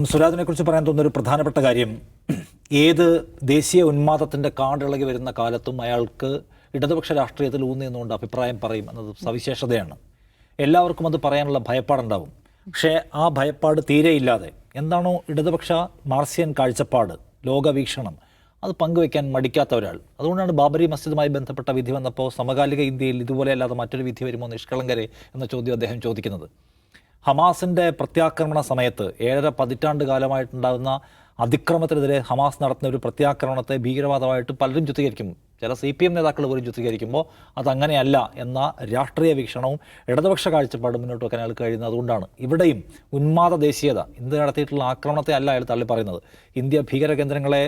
സുരാജിനെ കുറിച്ച് പറയാൻ തോന്നുന്ന ഒരു പ്രധാനപ്പെട്ട കാര്യം, ഏത് ദേശീയ ഉന്മാദത്തിൻ്റെ കാടിളകി വരുന്ന കാലത്തും അയാൾക്ക് ഇടതുപക്ഷ രാഷ്ട്രീയത്തിൽ ഊന്നിയെന്നുകൊണ്ട് അഭിപ്രായം പറയും എന്നത് സവിശേഷതയാണ്. എല്ലാവർക്കും അത് പറയാനുള്ള ഭയപ്പാടുണ്ടാവും. പക്ഷേ ആ ഭയപ്പാട് തീരെയില്ലാതെ എന്താണോ ഇടതുപക്ഷ മാർസിയൻ കാഴ്ചപ്പാട്, ലോകവീക്ഷണം, അത് പങ്കുവയ്ക്കാൻ മടിക്കാത്ത ഒരാൾ. അതുകൊണ്ടാണ് ബാബരി മസ്ജിദുമായി ബന്ധപ്പെട്ട വിധി വന്നപ്പോൾ സമകാലിക ഇന്ത്യയിൽ ഇതുപോലെ അല്ലാതെ മറ്റൊരു വിധി വരുമോ നിഷ്കളങ്കരെ എന്ന ചോദ്യം അദ്ദേഹം ചോദിക്കുന്നത്. ഹമാസിൻ്റെ പ്രത്യാക്രമണ സമയത്ത് 7.5 പതിറ്റാണ്ട് കാലമായിട്ടുണ്ടാകുന്ന അതിക്രമത്തിനെതിരെ ഹമാസ് നടത്തുന്ന ഒരു പ്രത്യാക്രമണത്തെ ഭീകരവാദമായിട്ട് പലരും ചിത്രീകരിക്കും. ചില CPM നേതാക്കൾ പോലും ചിത്രീകരിക്കുമ്പോൾ അതങ്ങനെയല്ല എന്ന രാഷ്ട്രീയ വീക്ഷണവും ഇടതുപക്ഷ കാഴ്ചപ്പാടും മുന്നോട്ട് വെക്കാൻ അയാൾക്ക് കഴിയുന്നത്. അതുകൊണ്ടാണ് ഇവിടെയും ഉന്മാദ ദേശീയത, ഇന്ത്യ നടത്തിയിട്ടുള്ള ആക്രമണത്തെ അല്ല അയാൾ തള്ളി പറയുന്നത്. ഇന്ത്യ ഭീകര കേന്ദ്രങ്ങളെ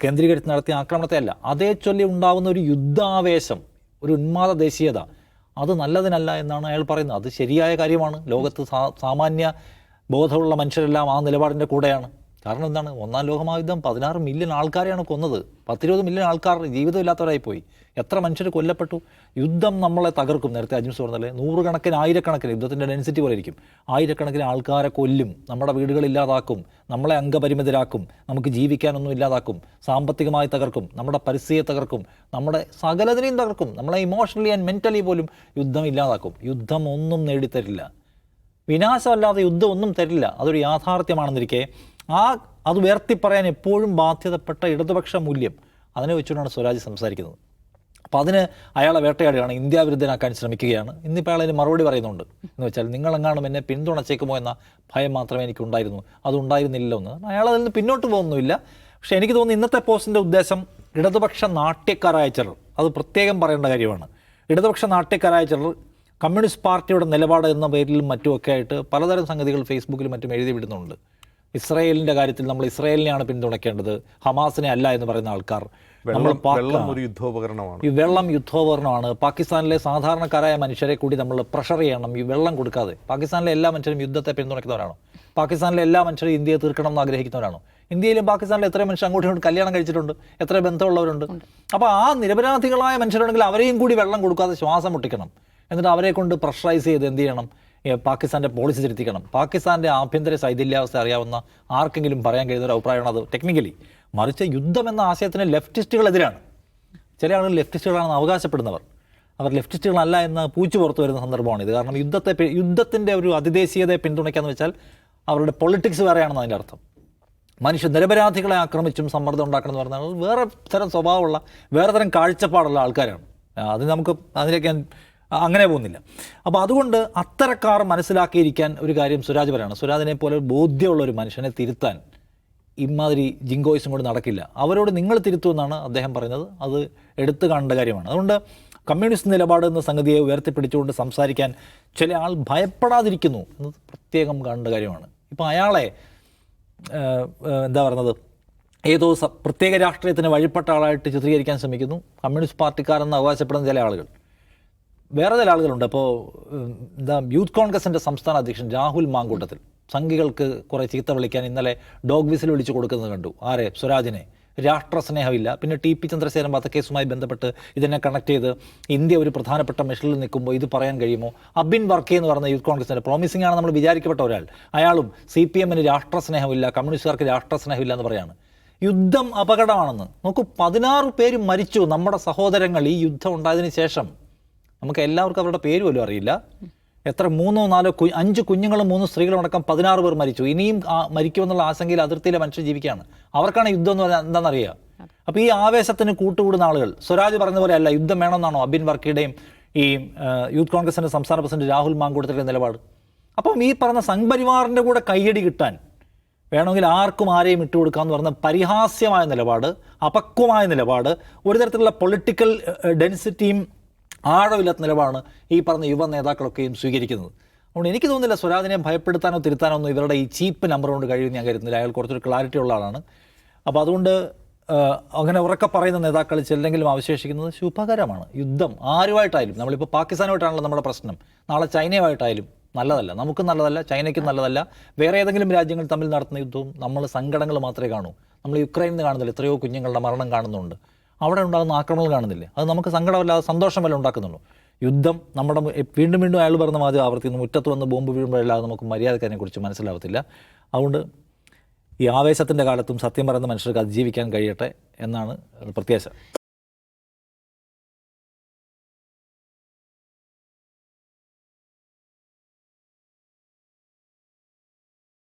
കേന്ദ്രീകരിച്ച് നടത്തിയ ആക്രമണത്തെ അല്ല, അതേ ചൊല്ലി ഉണ്ടാകുന്ന ഒരു യുദ്ധാവേശം, ഒരു ഉന്മാദ ദേശീയത, അത് നല്ലതിനല്ല എന്നാണ് അയാൾ പറയുന്നത്. അത് ശരിയായ കാര്യമാണ്. ലോകത്ത് സാമാന്യ ബോധമുള്ള മനുഷ്യരെല്ലാം ആ നിലപാടിൻ്റെ കൂടെയാണ്. കാരണം എന്താണ്, ഒന്നാം ലോകമഹായുദ്ധം 16 മില്യൺ ആൾക്കാരെയാണ് കൊന്നത്. 10-20 മില്യൺ ആൾക്കാർ ജീവിതമില്ലാത്തവരായിപ്പോയി. എത്ര മനുഷ്യർ കൊല്ലപ്പെട്ടു. യുദ്ധം നമ്മളെ തകർക്കും. നേരത്തെ അജിംസ് പറഞ്ഞാലേ, നൂറുകണക്കിന് ആയിരക്കണക്കിന്, യുദ്ധത്തിൻ്റെ ഡെൻസിറ്റി പോലെ ഇരിക്കും, ആയിരക്കണക്കിന് ആൾക്കാരെ കൊല്ലും, നമ്മുടെ വീടുകളില്ലാതാക്കും, നമ്മളെ അംഗപരിമിതരാക്കും, നമുക്ക് ജീവിക്കാനൊന്നും ഇല്ലാതാക്കും, സാമ്പത്തികമായി തകർക്കും, നമ്മുടെ പരിസ്ഥിതിയെ തകർക്കും, നമ്മുടെ സകലതിനെയും തകർക്കും, നമ്മളെ ഇമോഷണലി ആൻഡ് മെൻ്റലി പോലും യുദ്ധം ഇല്ലാതാക്കും. യുദ്ധം ഒന്നും നേടിത്തരില്ല. വിനാശമല്ലാതെ യുദ്ധം ഒന്നും തരില്ല. അതൊരു യാഥാർത്ഥ്യമാണെന്നിരിക്കെ അത് ഉയർത്തി പറയാൻ എപ്പോഴും ബാധ്യതപ്പെട്ട ഇടതുപക്ഷ മൂല്യം, അതിനെ വെച്ചുകൊണ്ടാണ് സ്വരാജ് സംസാരിക്കുന്നത്. അപ്പോൾ അതിന് അയാളെ വേട്ടയാടുകയാണ്, ഇന്ത്യ വിരുദ്ധനാക്കാൻ ശ്രമിക്കുകയാണ്. ഇന്നിപ്പോൾ അയാൾ അതിന് മറുപടി പറയുന്നുണ്ട്. എന്ന് വെച്ചാൽ, നിങ്ങളെങ്ങാനും എന്നെ പിന്തുണച്ചേക്കുമോ എന്ന ഭയം മാത്രമേ എനിക്കുണ്ടായിരുന്നു, അതുണ്ടായിരുന്നില്ലല്ലോ എന്ന്. അയാൾ അതിൽ നിന്ന് പിന്നോട്ട് പോകുന്നില്ല. പക്ഷേ എനിക്ക് തോന്നുന്നു ഇന്നത്തെ പോസ്റ്റിൻ്റെ ഉദ്ദേശം ഇടതുപക്ഷ നാട്യക്കാരായ ചിലർ, അത് പ്രത്യേകം പറയേണ്ട കാര്യമാണ്, ഇടതുപക്ഷ നാട്യക്കാരായ ചിലർ കമ്മ്യൂണിസ്റ്റ് പാർട്ടിയുടെ നിലപാട് എന്ന പേരിലും മറ്റുമൊക്കെ ആയിട്ട് പലതരം സംഗതികൾ ഫേസ്ബുക്കിലും മറ്റും എഴുതി വിടുന്നുണ്ട്. ഇസ്രായേലിൻ്റെ കാര്യത്തിൽ നമ്മൾ ഇസ്രായേലിനെയാണ് പിന്തുണയ്ക്കേണ്ടത്, ഹമാസിനെ അല്ല എന്ന് പറയുന്ന ആൾക്കാർ. നമ്മൾ ഈ വെള്ളം യുദ്ധോപകരണമാണ്, പാകിസ്ഥാനിലെ സാധാരണക്കാരായ മനുഷ്യരെ കൂടി നമ്മൾ പ്രഷർ ചെയ്യണം ഈ വെള്ളം കൊടുക്കാതെ. പാകിസ്ഥാനിലെ എല്ലാ മനുഷ്യരും യുദ്ധത്തെ പിന്തുണയ്ക്കുന്നവരാണോ? പാകിസ്ഥാനിലെ എല്ലാ മനുഷ്യരും ഇന്ത്യയെ തീർക്കണം എന്ന് ആഗ്രഹിക്കുന്നവരാണോ? ഇന്ത്യയിലും പാകിസ്ഥാനിലും എത്ര മനുഷ്യർ അങ്ങോട്ടും ഇങ്ങോട്ടും കല്യാണം കഴിച്ചിട്ടുണ്ട്, എത്ര ബന്ധമുള്ളവരുണ്ട്. അപ്പോൾ ആ നിരപരാധികളായ മനുഷ്യരുണ്ടെങ്കിൽ അവരെയും കൂടി വെള്ളം കൊടുക്കാതെ ശ്വാസം മുട്ടിക്കണം. എന്നിട്ട് അവരെ കൊണ്ട് പ്രഷറൈസ് ചെയ്ത് എന്ത് ചെയ്യണം, പാകിസ്ഥാൻ്റെ പോളിസി തിരുത്തിക്കണം. പാകിസ്ഥാൻ്റെ ആഭ്യന്തര ശൈഥില്യാവസ്ഥ അറിയാവുന്ന ആർക്കെങ്കിലും പറയാൻ കഴിയുന്ന ഒരു അഭിപ്രായമാണ് അത് ടെക്നിക്കലി. മറിച്ച് യുദ്ധം എന്ന ആശയത്തിന് ലെഫ്റ്റിസ്റ്റുകളെതിരാണ്. ചില ആളുകൾ ലെഫ്റ്റിസ്റ്റുകളാണെന്ന് അവകാശപ്പെടുന്നവർ, അവർ ലെഫ്റ്റിസ്റ്റുകളല്ല എന്ന് പൂച്ചു പുറത്തു വരുന്ന സന്ദർഭമാണിത്. കാരണം യുദ്ധത്തിൻ്റെ ഒരു അതിദേശീയതയെ പിന്തുണയ്ക്കാന്ന് വെച്ചാൽ അവരുടെ പൊളിറ്റിക്സ് വേറെയാണെന്ന് അതിൻ്റെ അർത്ഥം. മനുഷ്യ നിരപരാധികളെ ആക്രമിച്ചും സമ്മർദ്ദം ഉണ്ടാക്കണമെന്ന് പറഞ്ഞാൽ വേറെ തരം സ്വഭാവമുള്ള, വേറെ തരം കാഴ്ചപ്പാടുള്ള ആൾക്കാരാണ്. അത് നമുക്ക് അതിലേക്ക് അങ്ങനെ പോകുന്നില്ല. അപ്പോൾ അതുകൊണ്ട് അത്തരക്കാർ മനസ്സിലാക്കിയിരിക്കാൻ ഒരു കാര്യം സുരാജ് പറയാണ്, സുരാജിനെ പോലെ ബോധ്യമുള്ള ഒരു മനുഷ്യനെ തിരുത്താൻ ഇമാതിരി ജിങ്കോയിസും കൊണ്ട് നടക്കില്ല. അവരോട് നിങ്ങൾ തിരുത്തുമെന്നാണ് അദ്ദേഹം പറയുന്നത്. അത് എടുത്തു കാണേണ്ട കാര്യമാണ്. അതുകൊണ്ട് കമ്മ്യൂണിസ്റ്റ് നിലപാട് എന്ന സംഗതിയെ ഉയർത്തിപ്പിടിച്ചുകൊണ്ട് സംസാരിക്കാൻ ചില ആൾ ഭയപ്പെടാതിരിക്കുന്നു എന്നത് പ്രത്യേകം കാണേണ്ട കാര്യമാണ്. ഇപ്പോൾ അയാളെ എന്താ പറയുന്നത്, ഏതോ പ്രത്യേക രാഷ്ട്രീയത്തിന് വഴിപ്പെട്ട ആളായിട്ട് ചിത്രീകരിക്കാൻ ശ്രമിക്കുന്നു. കമ്മ്യൂണിസ്റ്റ് പാർട്ടിക്കാരെന്ന് അവകാശപ്പെടുന്ന ചില ആളുകൾ, വേറെ ചില ആളുകളുണ്ട്. അപ്പോൾ യൂത്ത് കോൺഗ്രസിൻ്റെ സംസ്ഥാന അധ്യക്ഷൻ രാഹുൽ മാങ്കൂട്ടത്തിൽ സംഘികൾക്ക് കുറേ ചീത്ത വിളിക്കാൻ ഇന്നലെ ഡോഗ് വിസിൽ വിളിച്ചു കൊടുക്കുന്നത് കണ്ടു. ആരെ? സ്വരാജിനെ. രാഷ്ട്രസ്നേഹമില്ല. പിന്നെ TP ചന്ദ്രശേഖരൻ വധക്കേസുമായി ബന്ധപ്പെട്ട് ഇതിനെ കണക്ട് ചെയ്ത് ഇന്ത്യ ഒരു പ്രധാനപ്പെട്ട മെഷറിൽ നിൽക്കുമ്പോൾ ഇത് പറയാൻ കഴിയുമോ? അബിൻ വർക്കി എന്ന് പറയുന്ന യൂത്ത് കോൺഗ്രസിൻ്റെ പ്രോമിസിംഗ് ആണ് നമ്മൾ വിചാരിക്കപ്പെട്ട ഒരാൾ, അയാളും CPM-ന് രാഷ്ട്രസ്നേഹമില്ല, കമ്മ്യൂണിസ്റ്റുകാർക്ക് രാഷ്ട്രസ്നേഹമില്ല എന്ന് പറയാണ്. യുദ്ധം അപകടമാണെന്ന്. നോക്കൂ, 16 പേര് മരിച്ചു, നമ്മുടെ സഹോദരങ്ങൾ, ഈ യുദ്ധം ഉണ്ടായതിനു ശേഷം. നമുക്ക് എല്ലാവർക്കും അവരുടെ പേര് പോലും അറിയില്ല. എത്ര 3, 4, 5 കുഞ്ഞുങ്ങളും 3 സ്ത്രീകളും അടക്കം 16 പേർ മരിച്ചു. ഇനിയും മരിക്കുമെന്നുള്ള ആശങ്കയിൽ അതിർത്തിയിലെ മനുഷ്യർ ജീവിക്കുകയാണ്. അവർക്കാണ് യുദ്ധം എന്ന് പറഞ്ഞാൽ എന്താണെന്നറിയുക. അപ്പോൾ ഈ ആവേശത്തിന് കൂട്ടുകൂടുന്ന ആളുകൾ, സ്വരാജ് പറഞ്ഞ പോലെ അല്ല, യുദ്ധം വേണമെന്നാണോ അബിൻ വർക്കിയുടെയും ഈ യൂത്ത് കോൺഗ്രസിൻ്റെ സംസ്ഥാന പ്രസിഡന്റ് രാഹുൽ മാങ്കൂട്ടത്തിൻ്റെ നിലപാട്? അപ്പം ഈ പറഞ്ഞ സംഘപരിവാറിൻ്റെ കൂടെ കയ്യടി കിട്ടാൻ വേണമെങ്കിൽ ആർക്കും ആരെയും ഇട്ടുകൊടുക്കാമെന്ന് പറഞ്ഞ പരിഹാസ്യമായ നിലപാട്, അപക്വമായ നിലപാട്, ഒരു തരത്തിലുള്ള പൊളിറ്റിക്കൽ ഡെൻസിറ്റിയും ആഴമില്ലാത്ത നിലപാടാണ് ഈ പറഞ്ഞ യുവ നേതാക്കളൊക്കെയും സ്വീകരിക്കുന്നത്. അതുകൊണ്ട് എനിക്ക് തോന്നുന്നില്ല സ്വരാജിനെ ഭയപ്പെടുത്താനോ തിരുത്താനോ ഒന്നും ഇവരുടെ ഈ ചീപ്പ് നമ്പർ കൊണ്ട് കഴിയുമെന്ന് ഞാൻ കരുതുന്നില്ല. അയാൾ കുറച്ചൊരു ക്ലാരിറ്റി ഉള്ള ആളാണ്. അപ്പോൾ അതുകൊണ്ട് അങ്ങനെ ഉറക്കെ പറയുന്ന നേതാക്കൾ ചിലെങ്കിലും അവശേഷിക്കുന്നത് ശുഭകരമാണ്. യുദ്ധം ആരുമായിട്ടായാലും, നമ്മളിപ്പോൾ പാകിസ്ഥാനുമായിട്ടാണല്ലോ നമ്മുടെ പ്രശ്നം, നാളെ ചൈനയുമായിട്ടായാലും നല്ലതല്ല, നമുക്കും നല്ലതല്ല, ചൈനയ്ക്കും നല്ലതല്ല. വേറെ ഏതെങ്കിലും രാജ്യങ്ങൾ തമ്മിൽ നടത്തുന്ന യുദ്ധവും നമ്മൾ സങ്കടങ്ങൾ മാത്രമേ കാണൂ. നമ്മൾ യുക്രൈനിൽ നിന്ന് കാണുന്നില്ല, എത്രയോ കുഞ്ഞുങ്ങളുടെ മരണം കാണുന്നുണ്ട്, അവിടെ ഉണ്ടാകുന്ന ആക്രമണങ്ങൾ കാണുന്നില്ലേ? അത് നമുക്ക് സങ്കടമല്ലാതെ സന്തോഷമല്ല ഉണ്ടാക്കുന്നുള്ളൂ. യുദ്ധം നമ്മുടെ വീണ്ടും വീണ്ടും അയാൾ പറഞ്ഞ മാതിരി ആവർത്തിക്കുന്നു. മുറ്റത്ത് വന്ന് ബോംബ് വീഴുമ്പോഴല്ലാതെ നമുക്ക് മര്യാദയ്ക്ക് അതിനെക്കുറിച്ച് മനസ്സിലാവത്തില്ല. അതുകൊണ്ട് ഈ ആവേശത്തിൻ്റെ കാലത്തും സത്യം പറയുന്ന മനുഷ്യർക്ക് അതിജീവിക്കാൻ കഴിയട്ടെ എന്നാണ് പ്രത്യാശ.